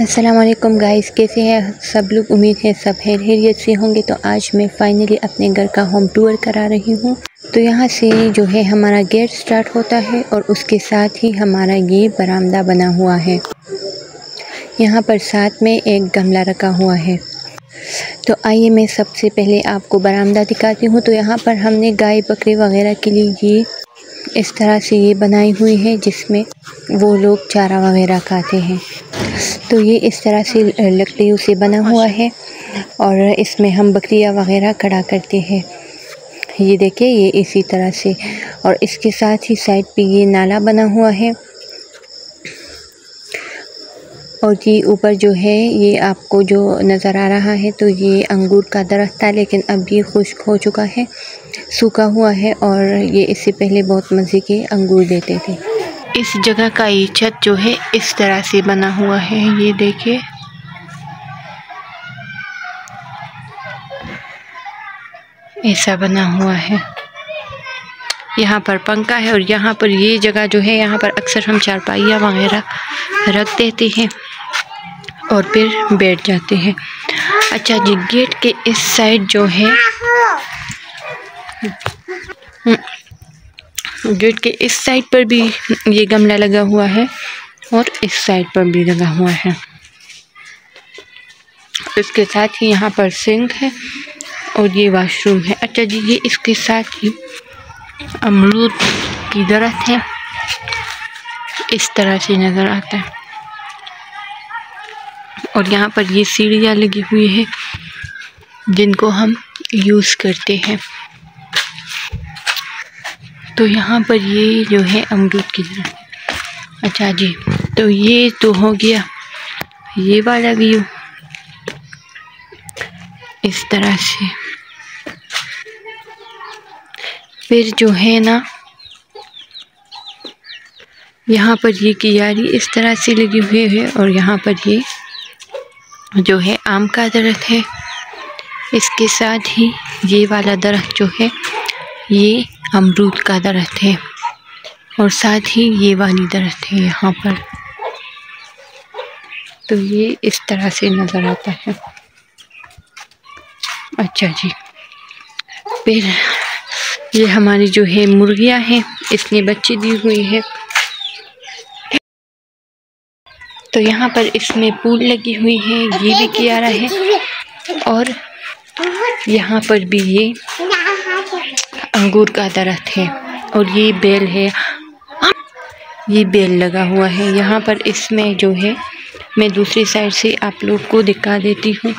अस्सलाम वालेकुम गाइस, कैसे हैं सब लोग। उम्मीद है सब खैरियत से होंगे। तो आज मैं फाइनली अपने घर का होम टूर करा रही हूँ। तो यहाँ से जो है हमारा गेट स्टार्ट होता है और उसके साथ ही हमारा ये बरामदा बना हुआ है। यहाँ पर साथ में एक गमला रखा हुआ है। तो आइए मैं सबसे पहले आपको बरामदा दिखाती हूँ। तो यहाँ पर हमने गाय बकरी वगैरह के लिए ये इस तरह से ये बनाई हुई है जिसमें वो लोग चारा वगैरह खाते हैं। तो ये इस तरह से लकड़ियों से बना हुआ है और इसमें हम बकरियां वगैरह खड़ा करते हैं। ये देखिए, ये इसी तरह से। और इसके साथ ही साइड पे ये नाला बना हुआ है और ये ऊपर जो है ये आपको जो नज़र आ रहा है तो ये अंगूर का दरख्त था, लेकिन अब ये खुश्क हो चुका है, सूखा हुआ है। और ये इससे पहले बहुत मज़े के अंगूर देते थे। इस जगह का ये छत जो है इस तरह से बना हुआ है, ये देखिए। ऐसा बना हुआ है। यहाँ पर पंखा है और यहाँ पर ये जगह जो है यहाँ पर अक्सर हम चारपाइयाँ वगैरह रख देते हैं और फिर बैठ जाते हैं। अच्छा जी, गेट के इस साइड जो है गेट के इस साइड पर भी ये गमला लगा हुआ है और इस साइड पर भी लगा हुआ है। इसके साथ ही यहाँ पर सिंक है और ये वॉशरूम है। अच्छा जी, ये इसके साथ ही अमरूद की दरख्त है, इस तरह से नज़र आता है। और यहाँ पर ये सीढ़ियाँ लगी हुई है जिनको हम यूज़ करते हैं। तो यहाँ पर ये जो है अमरूद की दरख्त। अच्छा जी, तो ये तो हो गया ये वाला व्यू इस तरह से। फिर जो है ना यहाँ पर ये कियारी इस तरह से लगी हुई है और यहाँ पर ये जो है आम का दरख्त है। इसके साथ ही ये वाला दरख्त जो है ये अमरूद का दरख्त है और साथ ही ये वाली दरख्त है यहाँ पर। तो ये इस तरह से नज़र आता है। अच्छा जी, फिर ये हमारी जो है मुर्गियाँ हैं, इसने बच्चे दी हुई है। तो यहाँ पर इसमें पूल लगी हुई है, ये भी कियारा है और यहाँ पर भी ये अंगूर का दरख्त है और ये बेल है, ये बेल लगा हुआ है यहाँ पर। इसमें जो है मैं दूसरी साइड से आप लोग को दिखा देती हूँ।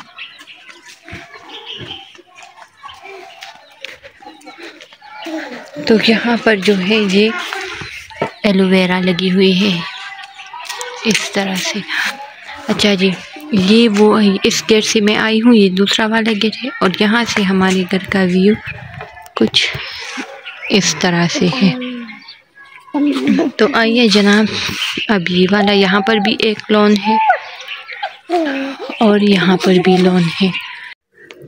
तो यहाँ पर जो है ये एलोवेरा लगी हुई है इस तरह से। अच्छा जी, ये वो इस गेट से मैं आई हूँ, ये दूसरा वाला गेट है और यहाँ से हमारे घर का व्यू कुछ इस तरह से है। तो आइए जनाब, अब ये वाला यहाँ पर भी एक लॉन है और यहाँ पर भी लॉन है।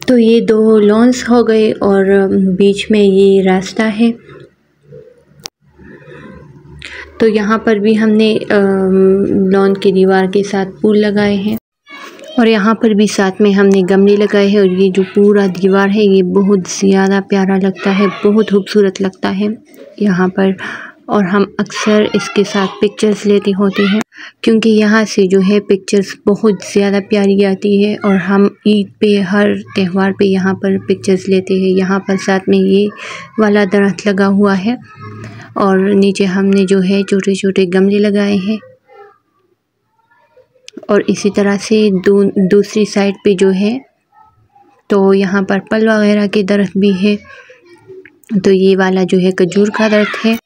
तो ये दो लॉन्स हो गए और बीच में ये रास्ता है। तो यहाँ पर भी हमने लॉन की दीवार के साथ फूल लगाए हैं और यहाँ पर भी साथ में हमने गमले लगाए हैं। और ये जो पूरा दीवार है ये बहुत ज़्यादा प्यारा लगता है, बहुत खूबसूरत लगता है यहाँ पर। और हम अक्सर इसके साथ पिक्चर्स लेते होते हैं क्योंकि यहाँ से जो है पिक्चर्स बहुत ज़्यादा प्यारी आती है और हम ईद पे हर त्यौहार पे यहाँ पर पिक्चर्स लेते हैं। यहाँ पर साथ में ये वाला दरख्त लगा हुआ है और नीचे हमने जो है छोटे छोटे गमले लगाए हैं। और इसी तरह से दूसरी साइड पे जो है तो यहाँ पर फल वगैरह के दरख्त भी है। तो ये वाला जो है खजूर का दरख्त है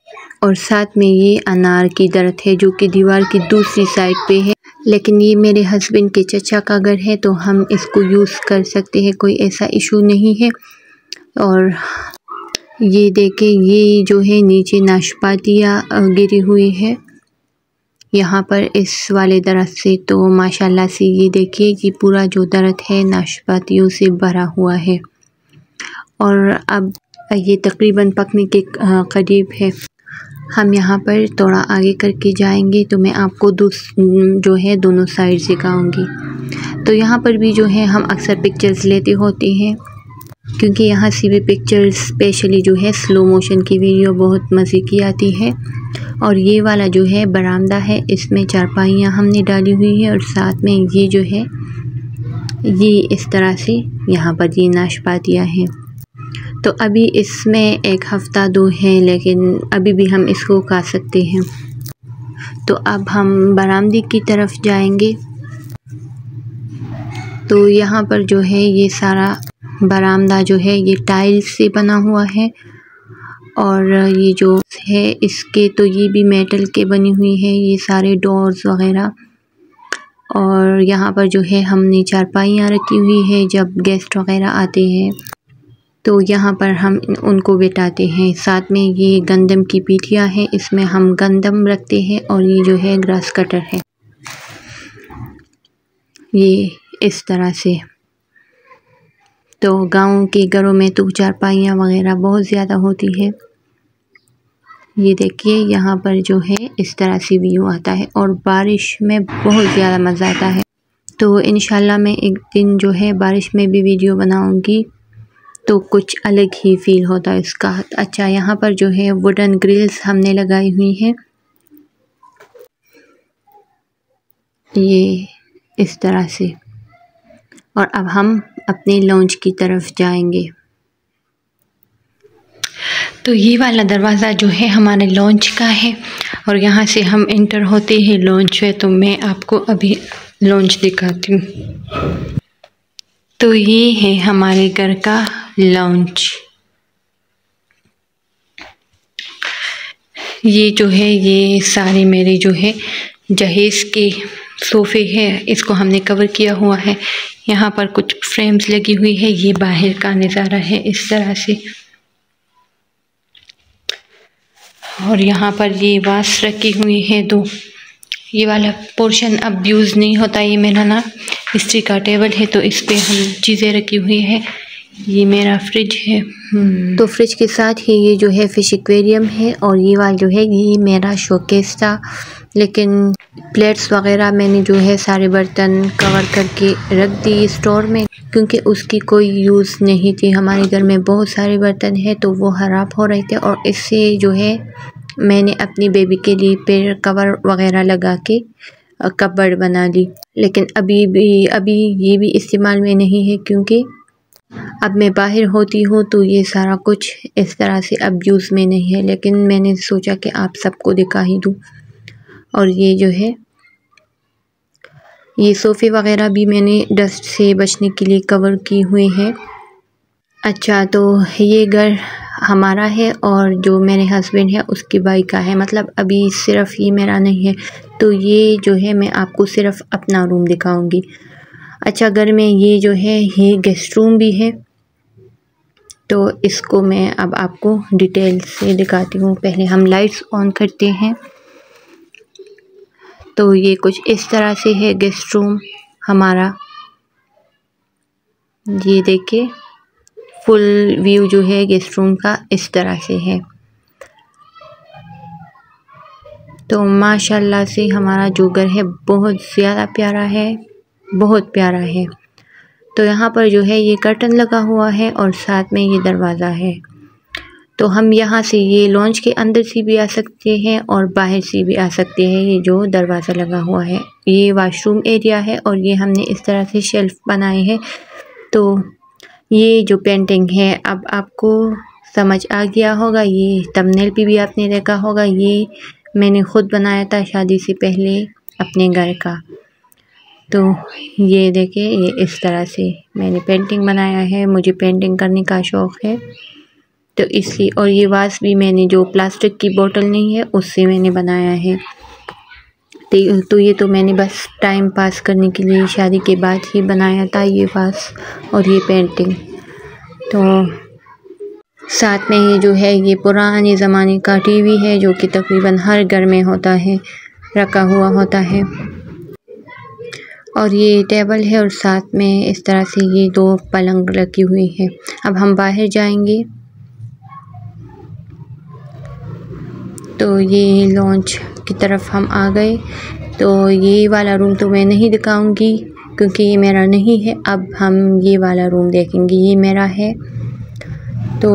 और साथ में ये अनार की दरख्त है जो कि दीवार की दूसरी साइड पे है। लेकिन ये मेरे हस्बैंड के चचा का घर है तो हम इसको यूज़ कर सकते हैं, कोई ऐसा इशू नहीं है। और ये देखें, ये जो है नीचे नाशपातियाँ गिरी हुई है यहाँ पर इस वाले दरख्त से। तो माशाल्लाह से ये देखिए कि पूरा जो दरख्त है नाशपातियों से भरा हुआ है और अब ये तकरीबन पकने के करीब है। हम यहाँ पर थोड़ा आगे करके जाएंगे तो मैं आपको जो है दोनों साइड दिखाऊंगी। तो यहाँ पर भी जो है हम अक्सर पिक्चर्स लेते होते हैं, क्योंकि यहाँ से भी पिक्चर्स स्पेशली जो है स्लो मोशन की वीडियो बहुत मज़े की आती है। और ये वाला जो है बरामदा है, इसमें चारपाइयाँ हमने डाली हुई है और साथ में ये जो है ये इस तरह से यहाँ पर ये नाशपातियाँ हैं। तो अभी इसमें 1 हफ़्ता 2 है, लेकिन अभी भी हम इसको खा सकते हैं। तो अब हम बरामदे की तरफ जाएंगे। तो यहाँ पर जो है ये सारा बरामदा जो है ये टाइल्स से बना हुआ है, और ये जो है इसके तो ये भी मेटल के बनी हुई है, ये सारे डोर्स वगैरह। और यहाँ पर जो है हमने चारपाइयाँ रखी हुई है, जब गेस्ट वगैरह आते हैं तो यहाँ पर हम उनको बिठाते हैं। साथ में ये गंदम की पीठियाँ हैं, इसमें हम गंदम रखते हैं, और ये जो है ग्रास कटर है, ये इस तरह से। तो गाँव के घरों में तो चारपाइयाँ वगैरह बहुत ज़्यादा होती है। ये देखिए यहाँ पर जो है इस तरह से व्यू आता है, और बारिश में बहुत ज़्यादा मज़ा आता है। तो इंशाल्लाह मैं एक दिन जो है बारिश में भी वीडियो बनाऊंगी, तो कुछ अलग ही फील होता है इसका। अच्छा, यहाँ पर जो है वुडन ग्रिल्स हमने लगाई हुई हैं, ये इस तरह से। और अब हम अपने लॉन्च की तरफ जाएंगे। तो ये वाला दरवाज़ा जो है हमारे लॉन्च का है, और यहाँ से हम एंटर होते ही लॉन्च है। तो मैं आपको अभी लॉन्च दिखाती हूँ। तो ये है हमारे घर का लॉन्च। ये जो है ये सारे मेरे जो है जहेज़ के सोफ़े हैं, इसको हमने कवर किया हुआ है। यहाँ पर कुछ फ्रेम्स लगी हुई है, ये बाहर का नज़ारा है इस तरह से। और यहाँ पर ये वास रखी हुई है 2। ये वाला पोर्शन अब यूज़ नहीं होता, ये मेरा ना स्त्री का टेबल है, तो इस पे हम चीज़ें रखी हुई है। ये मेरा फ्रिज है। तो फ्रिज के साथ ही ये जो है फ़िश एक्वेरियम है, और ये वाला जो है ये मेरा शोकेस था। लेकिन प्लेट्स वगैरह मैंने जो है सारे बर्तन कवर करके रख दी स्टोर में, क्योंकि उसकी कोई यूज़ नहीं थी। हमारे घर में बहुत सारे बर्तन हैं, तो वो ख़राब हो रहे थे, और इससे जो है मैंने अपनी बेबी के लिए पैर कवर वगैरह लगा के कपबोर्ड बना ली। लेकिन अभी ये भी इस्तेमाल में नहीं है, क्योंकि अब मैं बाहर होती हूँ तो ये सारा कुछ इस तरह से अब यूज़ में नहीं है। लेकिन मैंने सोचा कि आप सबको दिखा ही दूँ। और ये जो है ये सोफ़े वगैरह भी मैंने डस्ट से बचने के लिए कवर की हुए हैं। अच्छा, तो ये घर हमारा है, और जो मेरे हस्बैंड है उसकी भाई का है, मतलब अभी सिर्फ ये मेरा नहीं है। तो ये जो है मैं आपको सिर्फ अपना रूम दिखाऊंगी। अच्छा, घर में ये जो है ये गेस्ट रूम भी है, तो इसको मैं अब आपको डिटेल से दिखाती हूँ। पहले हम लाइट्स ऑन करते हैं। तो ये कुछ इस तरह से है गेस्ट रूम हमारा। ये देखिए फुल व्यू जो है गेस्ट रूम का इस तरह से है। तो माशाल्लाह से हमारा जो घर है बहुत ज़्यादा प्यारा है, बहुत प्यारा है। तो यहाँ पर जो है ये कर्टन लगा हुआ है, और साथ में ये दरवाज़ा है। तो हम यहाँ से ये लॉन्च के अंदर से भी आ सकते हैं और बाहर से भी आ सकते हैं। ये जो दरवाज़ा लगा हुआ है ये वॉशरूम एरिया है, और ये हमने इस तरह से शेल्फ बनाए हैं। तो ये जो पेंटिंग है अब आपको समझ आ गया होगा, ये थंबनेल पे भी आपने देखा होगा। ये मैंने ख़ुद बनाया था शादी से पहले अपने घर का। तो ये देखिए ये इस तरह से मैंने पेंटिंग बनाया है। मुझे पेंटिंग करने का शौक़ है, तो इसलिए। और ये वास भी मैंने जो प्लास्टिक की बोतल नहीं है उससे मैंने बनाया है। तो ये तो मैंने बस टाइम पास करने के लिए शादी के बाद ही बनाया था ये वास और ये पेंटिंग। तो साथ में ये जो है ये पुराने ज़माने का टीवी है, जो कि तकरीबन हर घर में होता है, रखा हुआ होता है। और ये टेबल है, और साथ में इस तरह से ये 2 पलंग रखी हुई है। अब हम बाहर जाएंगे। तो ये लॉन्च की तरफ हम आ गए। तो ये वाला रूम तो मैं नहीं दिखाऊंगी क्योंकि ये मेरा नहीं है। अब हम ये वाला रूम देखेंगे, ये मेरा है। तो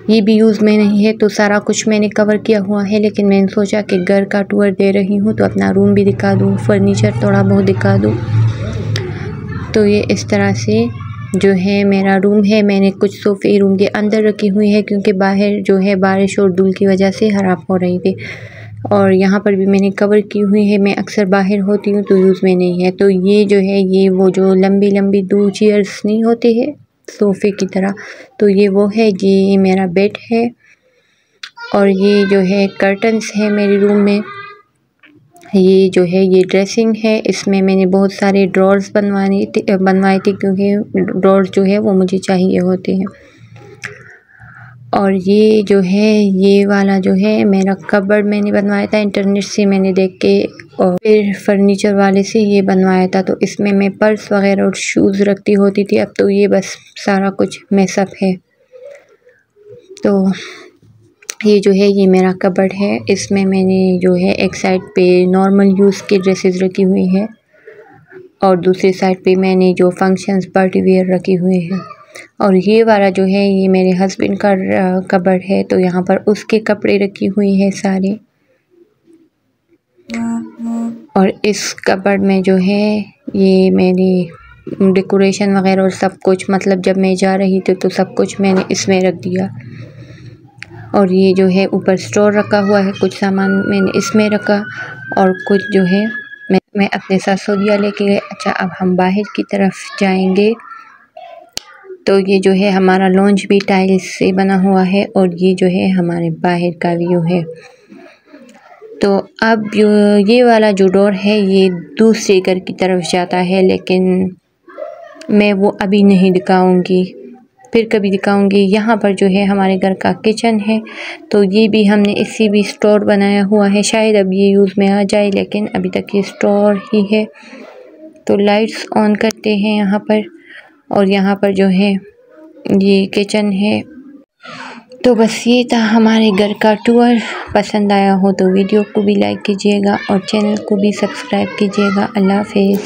ये भी यूज़ में नहीं है, तो सारा कुछ मैंने कवर किया हुआ है, लेकिन मैंने सोचा कि घर का टूर दे रही हूँ तो अपना रूम भी दिखा दूँ, फर्नीचर थोड़ा बहुत दिखा दूँ। तो ये इस तरह से जो है मेरा रूम है। मैंने कुछ सोफ़े रूम के अंदर रखी हुई है क्योंकि बाहर जो है बारिश और धूल की वजह से ख़राब हो रही थी। और यहाँ पर भी मैंने कवर की हुई है। मैं अक्सर बाहर होती हूँ तो यूज़ में नहीं है। तो ये जो है ये वो जो लंबी लंबी 2 चेयर्स नहीं होते हैं सोफ़े की तरह, तो ये वो है। ये मेरा बेड है और ये जो है कर्टन्स है मेरे रूम में। ये जो है ये ड्रेसिंग है, इसमें मैंने बहुत सारे ड्रॉर्स बनवाए थे क्योंकि ड्रॉर्स जो है वो मुझे चाहिए होते हैं। और ये जो है ये वाला जो है मेरा कबर्ड मैंने बनवाया था, इंटरनेट से मैंने देख के और फिर फर्नीचर वाले से ये बनवाया था। तो इसमें मैं पर्स वगैरह और शूज़ रखती होती थी, अब तो ये बस सारा कुछ मेसअप है। तो ये जो है ये मेरा कबर्ड है, इसमें मैंने जो है एक साइड पे नॉर्मल यूज़ की ड्रेसेस रखी हुई है और दूसरी साइड पे मैंने जो फंक्शंस पार्टी वेयर रखे हुए हैं। और ये वाला जो है ये मेरे हस्बैंड का कबर्ड है, तो यहाँ पर उसके कपड़े रखी हुई है सारे। और इस कबर्ड में जो है ये मेरी डेकोरेशन वगैरह और सब कुछ, मतलब जब मैं जा रही थी तो सब कुछ मैंने इसमें रख दिया। और ये जो है ऊपर स्टोर रखा हुआ है, कुछ सामान मैंने इसमें रखा और कुछ जो है मैं अपने साथ सऊदीया लेके गए। अच्छा, अब हम बाहर की तरफ जाएंगे। तो ये जो है हमारा लॉन्च भी टाइल्स से बना हुआ है और ये जो है हमारे बाहर का व्यू है। तो अब ये वाला जो डोर है ये दूसरे घर की तरफ जाता है, लेकिन मैं वो अभी नहीं दिखाऊंगी, फिर कभी दिखाऊंगी। यहाँ पर जो है हमारे घर का किचन है, तो ये भी हमने इसी भी स्टोर बनाया हुआ है। शायद अब ये यूज़ में आ जाए, लेकिन अभी तक ये स्टोर ही है। तो लाइट्स ऑन करते हैं यहाँ पर, और यहाँ पर जो है ये किचन है। तो बस ये था हमारे घर का टूर। पसंद आया हो तो वीडियो को भी लाइक कीजिएगा और चैनल को भी सब्सक्राइब कीजिएगा। अल्लाह हाफ़िज़।